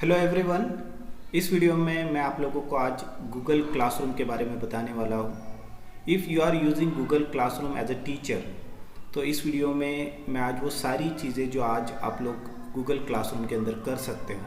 Hello everyone. इस video में मैं आप लोगों को आज गूगल क्लासरूम के बारे में बताने वाला हूँ। If you are using Google classroom as a teacher, तो इस वीडियो में मैं आज वो सारी चीज़ें जो आज आप लोग गूगल क्लासरूम के अंदर कर सकते हो,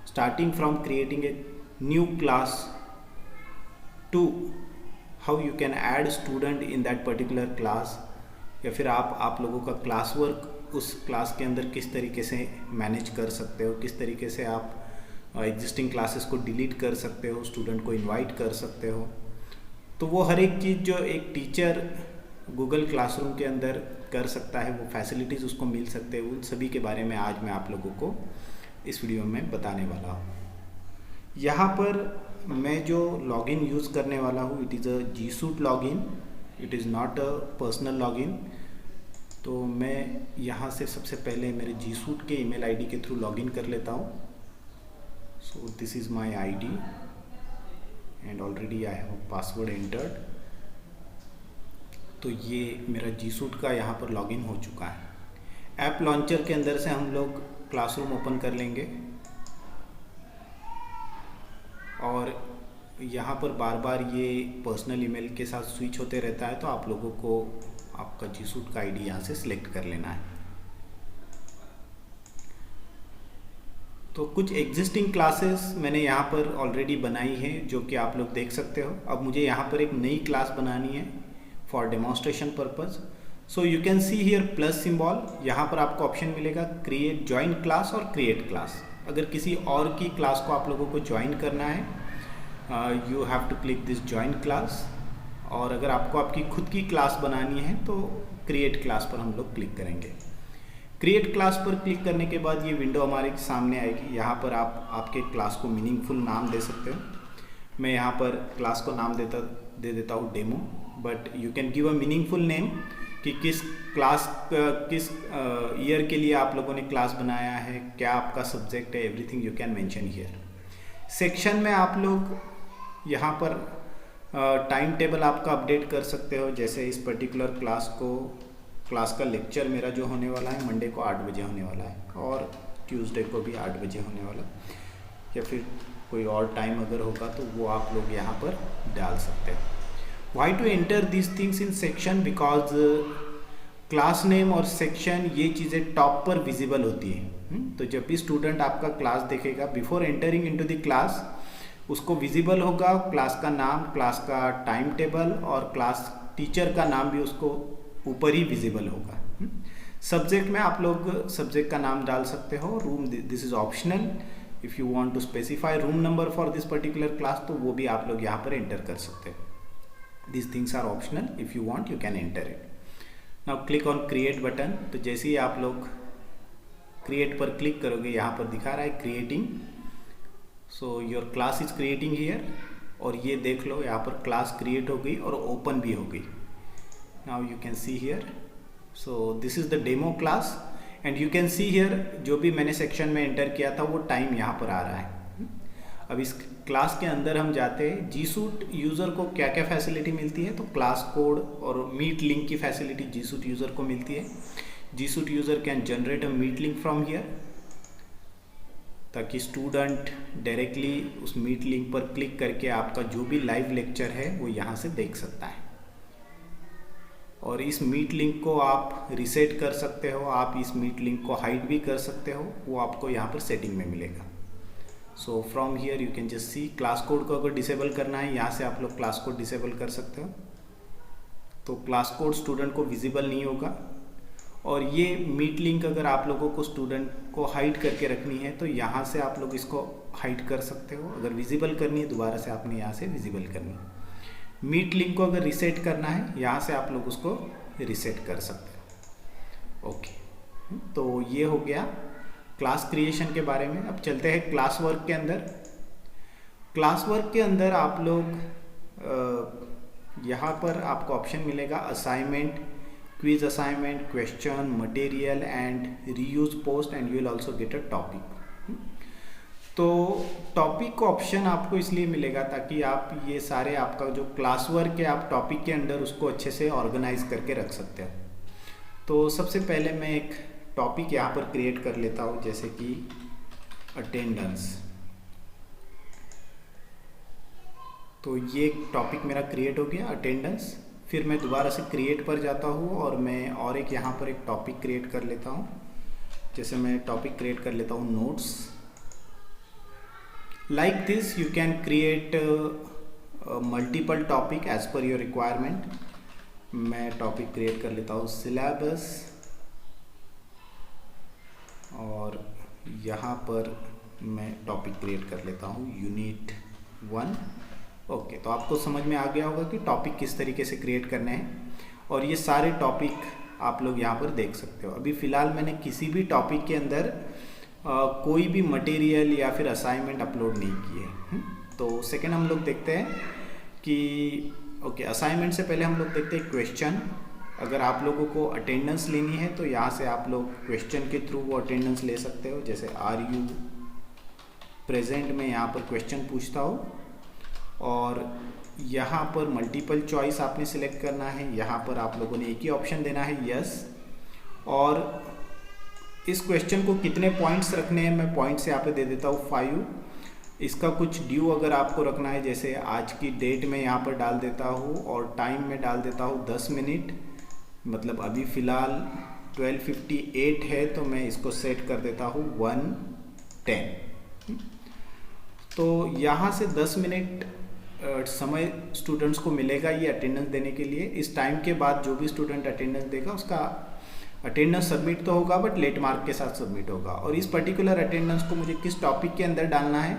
starting from creating a new class to how you can add student in that particular class, या फिर आप लोगों का क्लास वर्क उस क्लास के अंदर किस तरीके से मैनेज कर सकते हो, किस तरीके से आप एग्जिस्टिंग क्लासेस को डिलीट कर सकते हो, स्टूडेंट को इनवाइट कर सकते हो। तो वो हर एक चीज़ जो एक टीचर गूगल क्लासरूम के अंदर कर सकता है, वो फैसिलिटीज़ उसको मिल सकते हैं, उन सभी के बारे में आज मैं आप लोगों को इस वीडियो में बताने वाला हूँ। यहाँ पर मैं जो लॉगिन यूज़ करने वाला हूँ, it is a G suite login, it is not a personal login. तो मैं यहाँ से सबसे पहले मेरे जी सूट के ईमेल आईडी के थ्रू लॉगिन कर लेता हूँ। So this is my ID and already I have password entered. तो ये मेरा जी सूट का यहाँ पर लॉगिन हो चुका है। ऐप लॉन्चर के अंदर से हम लोग क्लासरूम ओपन कर लेंगे और यहाँ पर बार बार ये पर्सनल ईमेल के साथ स्विच होते रहता है, तो आप लोगों को आपका जी सूट का आईडी यहाँ से सिलेक्ट कर लेना है। तो कुछ एग्जिस्टिंग क्लासेस मैंने यहाँ पर ऑलरेडी बनाई है, जो कि आप लोग देख सकते हो। अब मुझे यहाँ पर एक नई क्लास बनानी है for demonstration purpose. So you can see here plus symbol, यहाँ पर आपको ऑप्शन मिलेगा क्रिएट जॉइन क्लास और क्रिएट क्लास। अगर किसी और की क्लास को आप लोगों को ज्वाइन करना है, you have to click this join class. और अगर आपको आपकी खुद की क्लास बनानी है तो क्रिएट क्लास पर हम लोग क्लिक करेंगे। क्रिएट क्लास पर क्लिक करने के बाद ये विंडो हमारे सामने आएगी। यहाँ पर आप आपके क्लास को मीनिंगफुल नाम दे सकते हो। मैं यहाँ पर क्लास को नाम दे देता हूँ demo, but you can give a meaningful name कि किस क्लास किस ईयर के लिए आप लोगों ने क्लास बनाया है, क्या आपका सब्जेक्ट है, everything you can mention here. Section में आप लोग यहाँ पर टाइम टेबल आपका अपडेट कर सकते हो। जैसे इस पर्टिकुलर क्लास का लेक्चर मेरा जो होने वाला है मंडे को 8 बजे होने वाला है और ट्यूसडे को भी 8 बजे होने वाला, या फिर कोई और टाइम अगर होगा तो वो आप लोग यहाँ पर डाल सकते हो। Why to enter this things in section, because class name और सेक्शन ये चीज़ें टॉप पर विजिबल होती है। तो जब भी स्टूडेंट आपका क्लास देखेगा, before entering into the class उसको विजिबल होगा क्लास का नाम, क्लास का टाइम टेबल और क्लास टीचर का नाम भी उसको ऊपर ही विजिबल होगा। सब्जेक्ट में आप लोग सब्जेक्ट का नाम डाल सकते हो। Room, this is optional. If you want to specify room number for this particular class, तो वो भी आप लोग यहाँ पर एंटर कर सकते हो। This things are optional, if you want you can enter it. Now click on create button. तो जैसे ही आप लोग क्रिएट पर क्लिक करोगे, यहाँ पर दिखा रहा है creating. So your class is creating here, और ये देख लो यहाँ पर क्लास क्रिएट हो गई और ओपन भी हो गई। Now you can see here, so this is the demo class and you can see here जो भी मैंने सेक्शन में एंटर किया था वो टाइम यहाँ पर आ रहा है। अब इस क्लास के अंदर हम जाते हैं। जी सूट यूज़र को क्या क्या फैसिलिटी मिलती है, तो क्लास कोड और मीट लिंक की फैसिलिटी जी सूट यूज़र को मिलती है। G Suite user can generate a meet link from here, ताकि स्टूडेंट डायरेक्टली उस मीट लिंक पर क्लिक करके आपका जो भी लाइव लेक्चर है वो यहाँ से देख सकता है। और इस मीट लिंक को आप रिसेट कर सकते हो, आप इस मीट लिंक को हाइड भी कर सकते हो, वो आपको यहाँ पर सेटिंग में मिलेगा। So from here you can just see, class code को अगर डिसेबल करना है, यहाँ से आप लोग क्लास कोड डिसेबल कर सकते हो। तो क्लास कोड स्टूडेंट को विजिबल नहीं होगा। और ये मीट लिंक अगर आप लोगों को स्टूडेंट को हाइड करके रखनी है, तो यहाँ से आप लोग इसको हाइड कर सकते हो। अगर विजिबल करनी है, दोबारा से आपने यहाँ से विजिबल करनी है। मीट लिंक को अगर रिसेट करना है, यहाँ से आप लोग उसको रिसेट कर सकते हो। ओके, तो ये हो गया क्लास क्रिएशन के बारे में। अब चलते हैं क्लास वर्क के अंदर। क्लास वर्क के अंदर आप लोग यहाँ पर आपको ऑप्शन मिलेगा assignment, quiz assignment, question, material and reuse post, and you will also get a topic. तो टॉपिक का ऑप्शन आपको इसलिए मिलेगा ताकि आप ये सारे आपका जो क्लास वर्क है आप टॉपिक के अंदर उसको अच्छे से ऑर्गेनाइज करके रख सकते हो। तो सबसे पहले मैं एक टॉपिक यहाँ पर क्रिएट कर लेता हूँ, जैसे कि अटेंडेंस। तो ये टॉपिक मेरा क्रिएट हो गया अटेंडेंस। फिर मैं दोबारा से क्रिएट पर जाता हूँ और मैं और एक यहाँ पर एक टॉपिक क्रिएट कर लेता हूँ। जैसे मैं टॉपिक क्रिएट कर लेता हूँ notes. Like this you can create multiple topic as per your requirement. मैं टॉपिक क्रिएट कर लेता हूँ सिलेबस और यहाँ पर मैं टॉपिक क्रिएट कर लेता हूँ यूनिट 1। ओके, तो आपको समझ में आ गया होगा कि टॉपिक किस तरीके से क्रिएट करने हैं और ये सारे टॉपिक आप लोग यहाँ पर देख सकते हो। अभी फ़िलहाल मैंने किसी भी टॉपिक के अंदर कोई भी मटेरियल या फिर असाइनमेंट अपलोड नहीं किए। तो सेकंड हम लोग देखते हैं कि ओके, असाइनमेंट से पहले हम लोग देखते हैं क्वेश्चन। अगर आप लोगों को अटेंडेंस लेनी है तो यहाँ से आप लोग क्वेश्चन के थ्रू वो अटेंडेंस ले सकते हो। जैसे आर यू प्रेजेंट में यहाँ पर क्वेश्चन पूछता हूँ और यहाँ पर मल्टीपल चॉइस आपने सिलेक्ट करना है। यहाँ पर आप लोगों ने एक ही ऑप्शन देना है यस। और इस क्वेश्चन को कितने पॉइंट्स रखने हैं मैं पॉइंट्स यहाँ पे दे देता हूँ 5। इसका कुछ ड्यू अगर आपको रखना है, जैसे आज की डेट में यहाँ पर डाल देता हूँ और टाइम में डाल देता हूँ 10 मिनट। मतलब अभी फ़िलहाल 12:58 है तो मैं इसको सेट कर देता हूँ 1:10। तो यहाँ से 10 मिनट समय स्टूडेंट्स को मिलेगा ये अटेंडेंस देने के लिए। इस टाइम के बाद जो भी स्टूडेंट अटेंडेंस देगा उसका अटेंडेंस सबमिट तो होगा बट लेट मार्क के साथ सबमिट होगा। और इस पर्टिकुलर अटेंडेंस को मुझे किस टॉपिक के अंदर डालना है,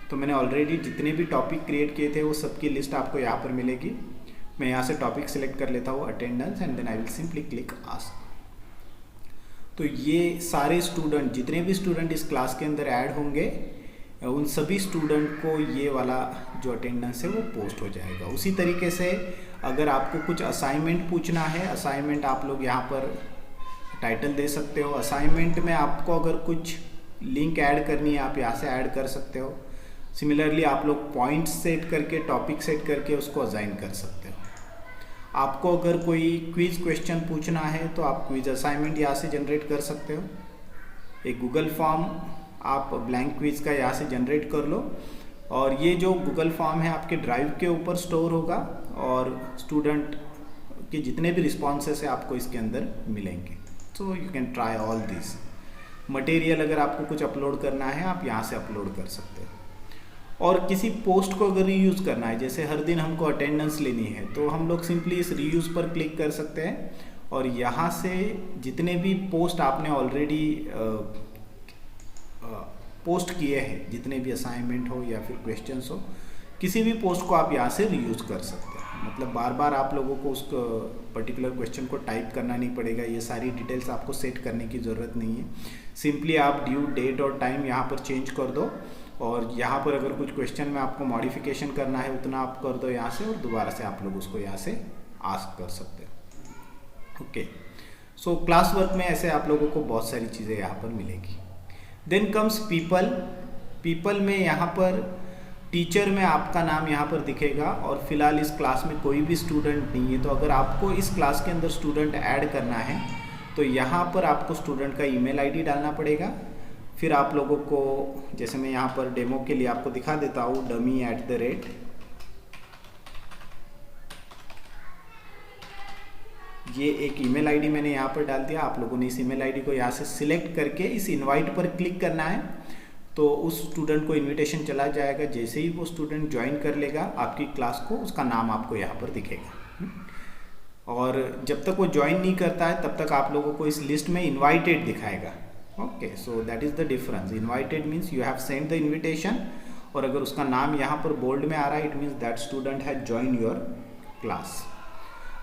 तो मैंने ऑलरेडी जितने भी टॉपिक क्रिएट किए थे वो सबकी लिस्ट आपको यहाँ पर मिलेगी। मैं यहाँ से टॉपिक सिलेक्ट कर लेता हूँ attendance and then I will simply click ask. तो ये सारे स्टूडेंट, जितने भी स्टूडेंट इस क्लास के अंदर ऐड होंगे उन सभी स्टूडेंट को ये वाला जो अटेंडेंस है वो पोस्ट हो जाएगा। उसी तरीके से अगर आपको कुछ असाइनमेंट पूछना है, असाइनमेंट आप लोग यहाँ पर टाइटल दे सकते हो। असाइनमेंट में आपको अगर कुछ लिंक ऐड करनी है आप यहाँ से ऐड कर सकते हो। सिमिलरली आप लोग पॉइंट्स सेट करके, टॉपिक सेट करके उसको असाइन कर सकते हो। आपको अगर कोई क्विज क्वेश्चन पूछना है तो आप क्विज असाइनमेंट यहाँ से जनरेट कर सकते हो। एक गूगल फॉर्म आप ब्लैंक क्विज का यहाँ से जनरेट कर लो और ये जो गूगल फॉर्म है आपके ड्राइव के ऊपर स्टोर होगा और स्टूडेंट के जितने भी रिस्पॉन्सेस है आपको इसके अंदर मिलेंगे। So you can try all this. Material अगर आपको कुछ अपलोड करना है आप यहाँ से अपलोड कर सकते हो। और किसी पोस्ट को अगर रीयूज़ करना है, जैसे हर दिन हमको अटेंडेंस लेनी है, तो हम लोग सिंपली इस रीयूज़ पर क्लिक कर सकते हैं और यहाँ से जितने भी पोस्ट आपने ऑलरेडी पोस्ट किए हैं, जितने भी असाइनमेंट हो या फिर क्वेश्चंस हो, किसी भी पोस्ट को आप यहाँ से रीयूज़ कर सकते हैं। मतलब बार बार आप लोगों को उस पर्टिकुलर क्वेश्चन को टाइप करना नहीं पड़ेगा। ये सारी डिटेल्स आपको सेट करने की ज़रूरत नहीं है। सिंपली आप ड्यू डेट और टाइम यहाँ पर चेंज कर दो और यहाँ पर अगर कुछ क्वेश्चन में आपको मॉडिफिकेशन करना है उतना आप कर दो यहाँ से और दोबारा से आप लोग उसको यहाँ से आस्क कर सकते हो। ओके, सो क्लास वर्क में ऐसे आप लोगों को बहुत सारी चीज़ें यहाँ पर मिलेगी। Then comes people. पीपल में यहाँ पर टीचर में आपका नाम यहाँ पर दिखेगा और फिलहाल इस क्लास में कोई भी स्टूडेंट नहीं है। तो अगर आपको इस क्लास के अंदर स्टूडेंट ऐड करना है तो यहाँ पर आपको स्टूडेंट का ईमेल आईडी डालना पड़ेगा। फिर आप लोगों को, जैसे मैं यहाँ पर डेमो के लिए आपको दिखा देता हूँ, dummy@, ये एक ईमेल आईडी मैंने यहाँ पर डाल दिया। आप लोगों ने इस ईमेल आईडी को यहाँ से सिलेक्ट करके इस इनवाइट पर क्लिक करना है तो उस स्टूडेंट को इनविटेशन चला जाएगा। जैसे ही वो स्टूडेंट ज्वाइन कर लेगा आपकी क्लास को, उसका नाम आपको यहाँ पर दिखेगा। और जब तक वो ज्वाइन नहीं करता है तब तक आप लोगों को इस लिस्ट में इन्वाइटेड दिखाएगा। Okay, so that is the difference. Invited means you have send the invitation और अगर उसका नाम यहाँ पर बोल्ड में आ रहा है it means that student has join your class.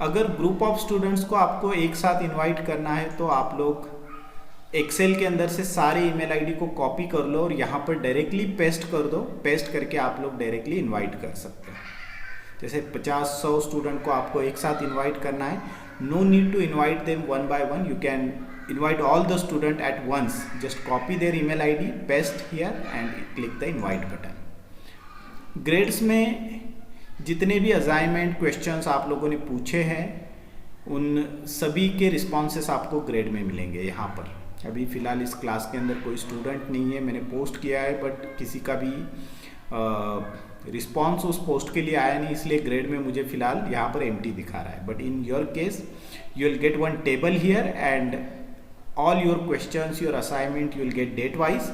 अगर ग्रुप ऑफ स्टूडेंट्स को आपको एक साथ इनवाइट करना है तो आप लोग एक्सेल के अंदर से सारे ईमेल आईडी को कॉपी कर लो और यहाँ पर डायरेक्टली पेस्ट कर दो। पेस्ट करके आप लोग डायरेक्टली इनवाइट कर सकते हैं। जैसे 50-100 स्टूडेंट को आपको एक साथ इनवाइट करना है, no need to invite them one by one, you can invite all the student at once. Just copy their email ID, paste here and click the invite button. Grades में जितने भी assignment questions आप लोगों ने पूछे हैं उन सभी के रिस्पॉन्सेस आपको ग्रेड में मिलेंगे। यहाँ पर अभी फ़िलहाल इस क्लास के अंदर कोई स्टूडेंट नहीं है, मैंने पोस्ट किया है बट किसी का भी रिस्पॉन्स उस पोस्ट के लिए आया नहीं, इसलिए ग्रेड में मुझे फिलहाल यहाँ पर एम्प्टी दिखा रहा है. But in your case you will get one table here and all your questions, your assignment you will get date wise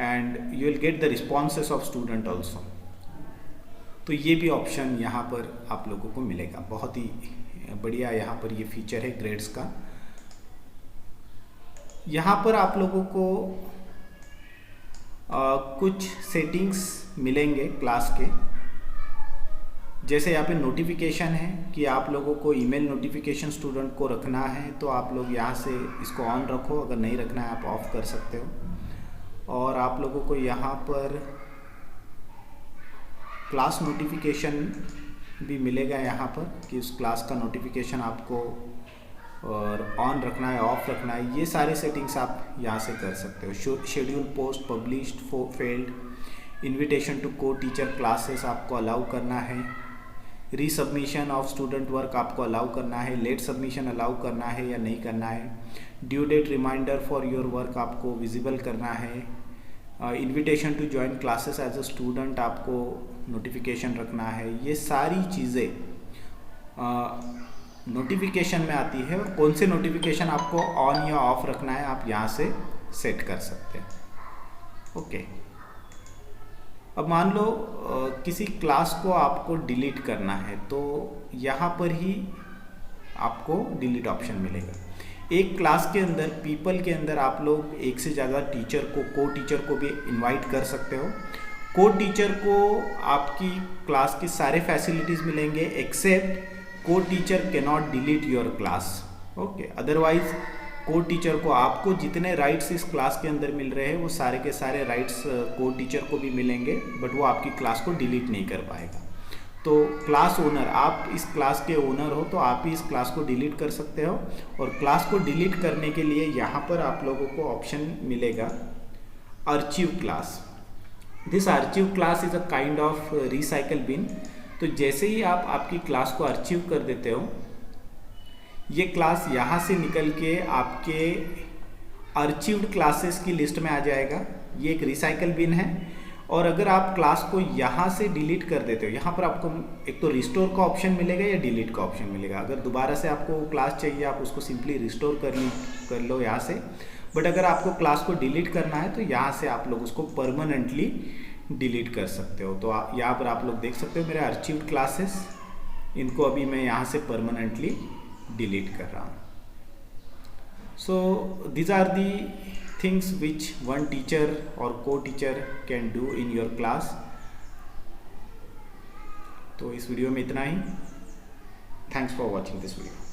and you will get the responses of student also. तो ये भी option यहाँ पर आप लोगों को मिलेगा. बहुत ही बढ़िया यहाँ पर ये फीचर है ग्रेड्स का. यहाँ पर आप लोगों को कुछ सेटिंग्स मिलेंगे क्लास के. जैसे यहाँ पे नोटिफिकेशन है कि आप लोगों को ईमेल नोटिफिकेशन स्टूडेंट को रखना है, तो आप लोग यहाँ से इसको ऑन रखो. अगर नहीं रखना है आप ऑफ कर सकते हो. और आप लोगों को यहाँ पर क्लास नोटिफिकेशन भी मिलेगा यहाँ पर कि उस क्लास का नोटिफिकेशन आपको और ऑन रखना है, ऑफ रखना है. ये सारे सेटिंग्स आप यहाँ से कर सकते हो. Schedule post published failed, invitation to co teacher classes आपको अलाउ करना है, रीसबमिशन ऑफ स्टूडेंट वर्क आपको अलाउ करना है, लेट सबमिशन अलाउ करना है या नहीं करना है, due date reminder for your work आपको विजिबल करना है, invitation to join classes as a student आपको नोटिफिकेशन रखना है. ये सारी चीज़ें नोटिफिकेशन में आती है. और कौन से नोटिफिकेशन आपको ऑन या ऑफ रखना है आप यहाँ से सेट कर सकते हैं. ओके. अब मान लो किसी क्लास को आपको डिलीट करना है, तो यहाँ पर ही आपको डिलीट ऑप्शन मिलेगा. एक क्लास के अंदर पीपल के अंदर आप लोग एक से ज़्यादा टीचर को टीचर को भी इनवाइट कर सकते हो. को टीचर को आपकी क्लास की सारे फैसिलिटीज़ मिलेंगे एक्सेप्ट को teacher can not delete your class. Okay. Otherwise को टीचर को आपको जितने राइट्स इस क्लास के अंदर मिल रहे हैं वो सारे के सारे राइट्स को टीचर को भी मिलेंगे, बट वो आपकी क्लास को डिलीट नहीं कर पाएगा. तो क्लास ओनर, आप इस क्लास के ओनर हो तो आप ही इस क्लास को डिलीट कर सकते हो. और क्लास को डिलीट करने के लिए यहाँ पर आप लोगों को ऑप्शन मिलेगा archive class. This archive class is a kind of recycle bin. तो जैसे ही आप आपकी क्लास को आर्चिव कर देते हो, ये क्लास यहाँ से निकल के आपके आर्चिव्ड क्लासेस की लिस्ट में आ जाएगा. ये एक रिसाइकल बिन है. और अगर आप क्लास को यहाँ से डिलीट कर देते हो, यहाँ पर आपको एक तो रिस्टोर का ऑप्शन मिलेगा या डिलीट का ऑप्शन मिलेगा. अगर दोबारा से आपको क्लास चाहिए आप उसको सिंपली रिस्टोर कर लो यहाँ से. बट अगर आपको क्लास को डिलीट करना है तो यहाँ से आप लोग उसको परमानेंटली डिलीट कर सकते हो. तो यहाँ पर आप लोग देख सकते हो मेरे आर्चिव्ड क्लासेस, इनको अभी मैं यहाँ से परमानेंटली डिलीट कर रहा हूँ. सो these are the things which one teacher or co-teacher can do in your class. तो इस वीडियो में इतना ही. Thanks for watching this video.